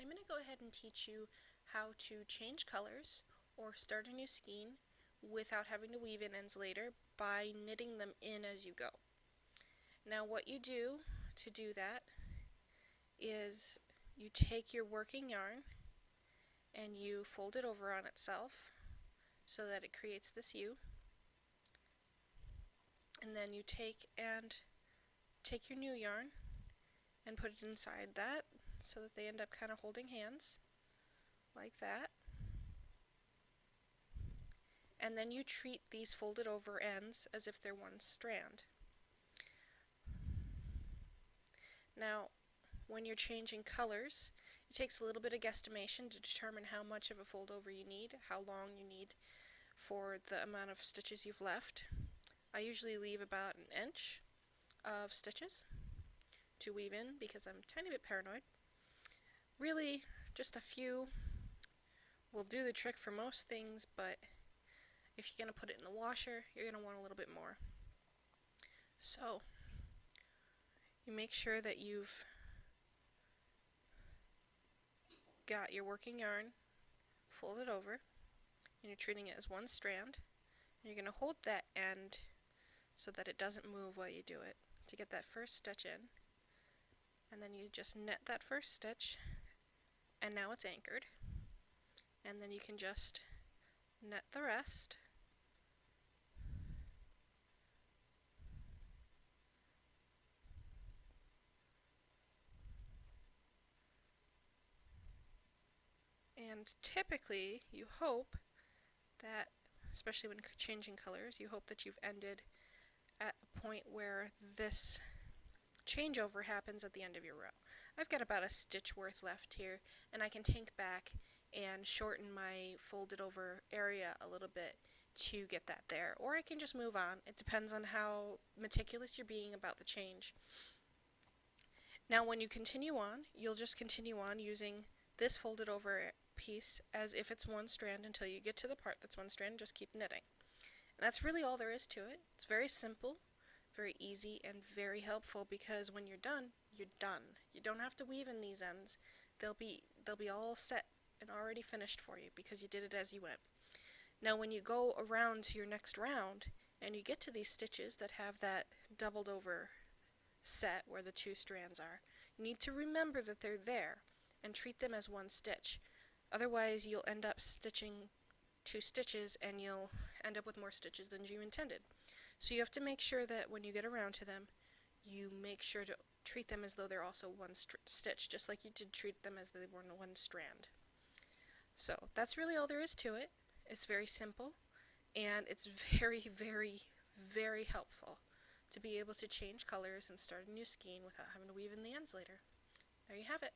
I'm going to go ahead and teach you how to change colors or start a new skein without having to weave in ends later by knitting them in as you go. Now what you do to do that is you take your working yarn and you fold it over on itself so that it creates this U, and then you take your new yarn and put it inside that so that they end up kind of holding hands like that. And then you treat these folded over ends as if they're one strand. Now when you're changing colors, it takes a little bit of guesstimation to determine how much of a fold over you need, how long you need for the amount of stitches you've left. I usually leave about an inch of stitches to weave in because I'm a tiny bit paranoid. Really, just a few will do the trick for most things, but if you're going to put it in the washer, you're going to want a little bit more. So, you make sure that you've got your working yarn folded over, and you're treating it as one strand. And you're going to hold that end so that it doesn't move while you do it to get that first stitch in. And then you just net that first stitch, and now it's anchored. And then you can just net the rest. And typically, you hope that, especially when changing colors, you hope that you've ended at a point where this changeover happens at the end of your row. I've got about a stitch worth left here, and I can tank back and shorten my folded over area a little bit to get that there. Or I can just move on. It depends on how meticulous you're being about the change. Now when you continue on, you'll just continue on using this folded over piece as if it's one strand until you get to the part that's one strand. Just keep knitting. And that's really all there is to it. It's very simple, very easy, and very helpful because when you're done, you're done. You don't have to weave in these ends. They'll be all set and already finished for you because you did it as you went. Now when you go around to your next round and you get to these stitches that have that doubled over set where the two strands are, you need to remember that they're there and treat them as one stitch. Otherwise you'll end up stitching two stitches and you'll end up with more stitches than you intended. So you have to make sure that when you get around to them, you make sure to treat them as though they're also one stitch, just like you did treat them as they were one strand. So that's really all there is to it. It's very simple, and it's very, very, very helpful to be able to change colors and start a new skein without having to weave in the ends later. There you have it.